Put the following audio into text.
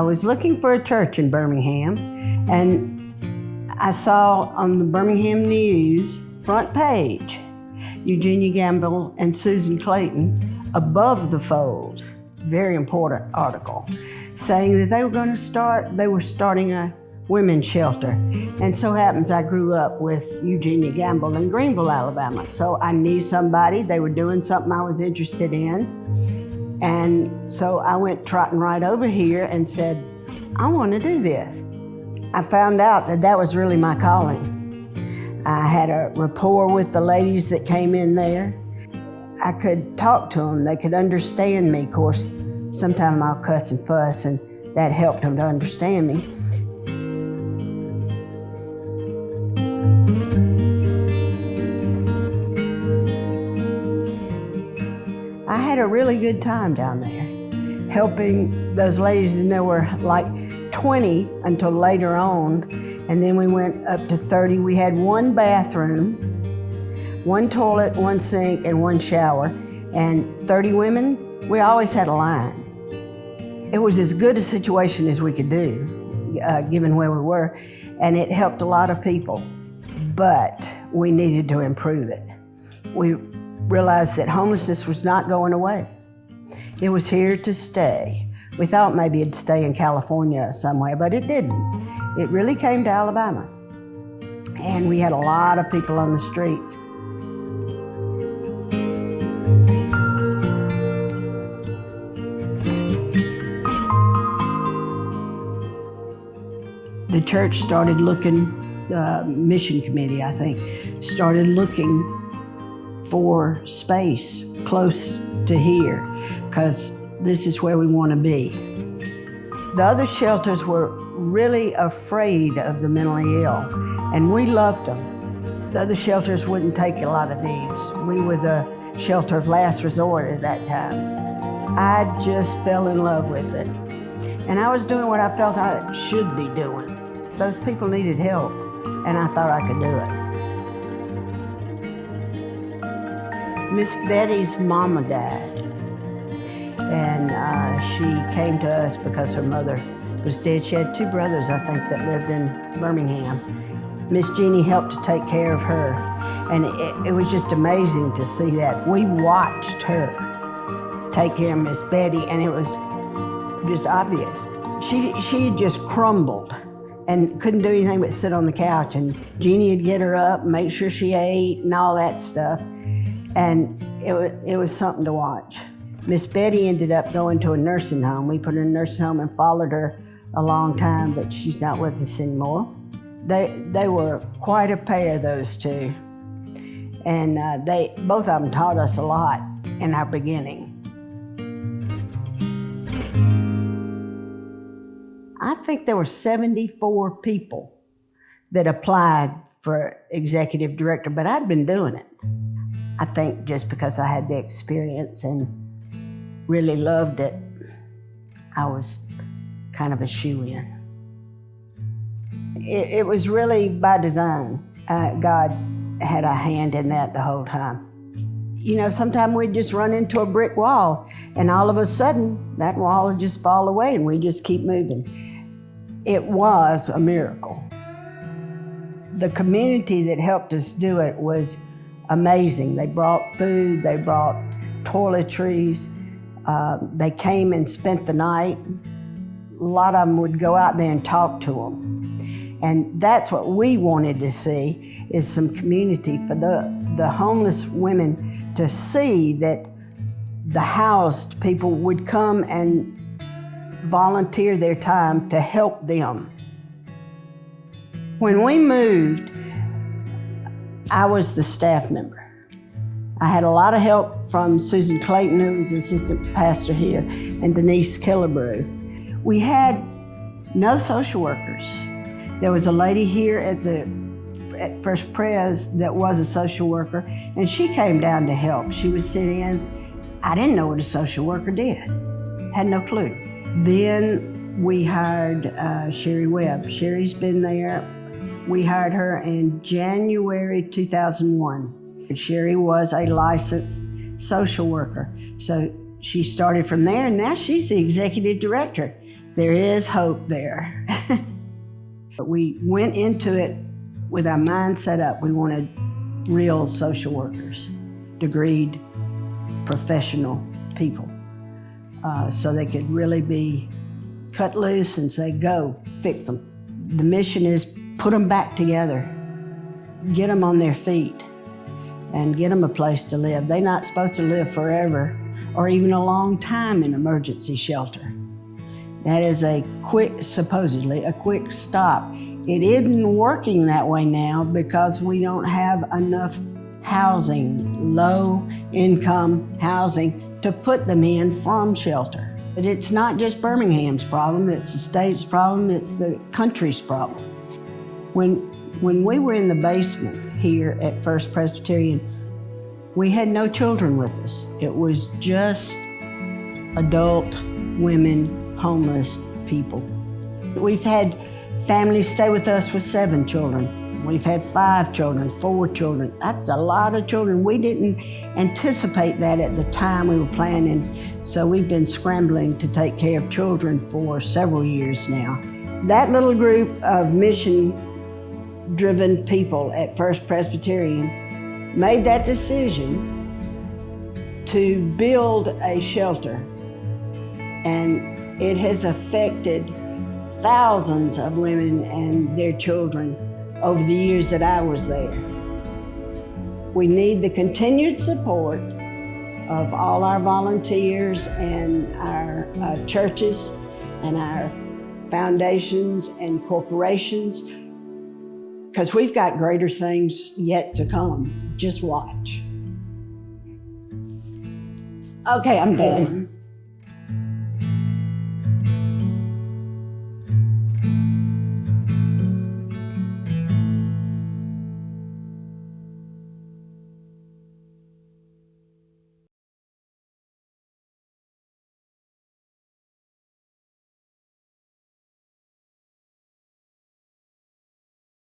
I was looking for a church in Birmingham, and I saw on the Birmingham News front page, Eugenia Gamble and Susan Clayton above the fold, very important article, saying that they were starting a women's shelter. And so happens I grew up with Eugenia Gamble in Greenville, Alabama. So I knew somebody, they were doing something I was interested in. And so I went trotting right over here and said, I want to do this. I found out that that was really my calling. I had a rapport with the ladies that came in there. I could talk to them, they could understand me. Of course, sometimes I'll cuss and fuss, and that helped them to understand me. I had a really good time down there, helping those ladies, and there were like 20 until later on, and then we went up to 30. We had one bathroom, one toilet, one sink, and one shower, and 30 women. We always had a line. It was as good a situation as we could do, given where we were, and it helped a lot of people, but we needed to improve it. We realized that homelessness was not going away. It was here to stay. We thought maybe it'd stay in California somewhere, but it didn't. It really came to Alabama. And we had a lot of people on the streets. The church started looking, the mission committee, I think, started looking for space close to here, because this is where we want to be. The other shelters were really afraid of the mentally ill, and we loved them. The other shelters wouldn't take a lot of these. We were the shelter of last resort at that time. I just fell in love with it, and I was doing what I felt I should be doing. Those people needed help, and I thought I could do it. Miss Betty's mama died, and she came to us because her mother was dead. She had two brothers, I think, that lived in Birmingham. Miss Jeannie helped to take care of her, and it was just amazing to see that. We watched her take care of Miss Betty, and it was just obvious. She just crumbled and couldn't do anything but sit on the couch, and Jeannie would get her up and make sure she ate and all that stuff. And it was something to watch. Miss Betty ended up going to a nursing home. We put her in a nursing home and followed her a long time, but she's not with us anymore. They were quite a pair, those two. And both of them taught us a lot in our beginning. I think there were 74 people that applied for executive director, but I'd been doing it. I think just because I had the experience and really loved it, I was kind of a shoo-in. It was really by design. God had a hand in that the whole time. You know, sometimes we'd just run into a brick wall, and all of a sudden, that wall would just fall away and we just keep moving. It was a miracle. The community that helped us do it was amazing. They brought food, they brought toiletries, they came and spent the night. A lot of them would go out there and talk to them. And that's what we wanted to see, is some community for the homeless women to see that the housed people would come and volunteer their time to help them. When we moved, I was the staff member. I had a lot of help from Susan Clayton, who was assistant pastor here, and Denise Killebrew. We had no social workers. There was a lady here at First Pres that was a social worker, and she came down to help. She would sit in. I didn't know what a social worker did. Had no clue. Then we hired Sherry Webb. Sherry's been there. We hired her in January 2001. Sherry was a licensed social worker. So she started from there, and now she's the executive director. There is hope there. But we went into it with our mind set up. We wanted real social workers, degreed, professional people, so they could really be cut loose and say, go, fix them. The mission is put them back together, get them on their feet, and get them a place to live. They're not supposed to live forever or even a long time in emergency shelter. That is supposedly a quick stop. It isn't working that way now because we don't have enough housing, low-income housing, to put them in from shelter. But it's not just Birmingham's problem, it's the state's problem, it's the country's problem. When we were in the basement here at First Presbyterian, we had no children with us. It was just adult women, homeless people. We've had families stay with us with 7 children. We've had 5 children, 4 children. That's a lot of children. We didn't anticipate that at the time we were planning, so we've been scrambling to take care of children for several years now. That little group of mission-driven people at First Presbyterian made that decision to build a shelter, and it has affected thousands of women and their children over the years that I was there. We need the continued support of all our volunteers and our churches and our foundations and corporations, because we've got greater things yet to come. Just watch. Okay, I'm done.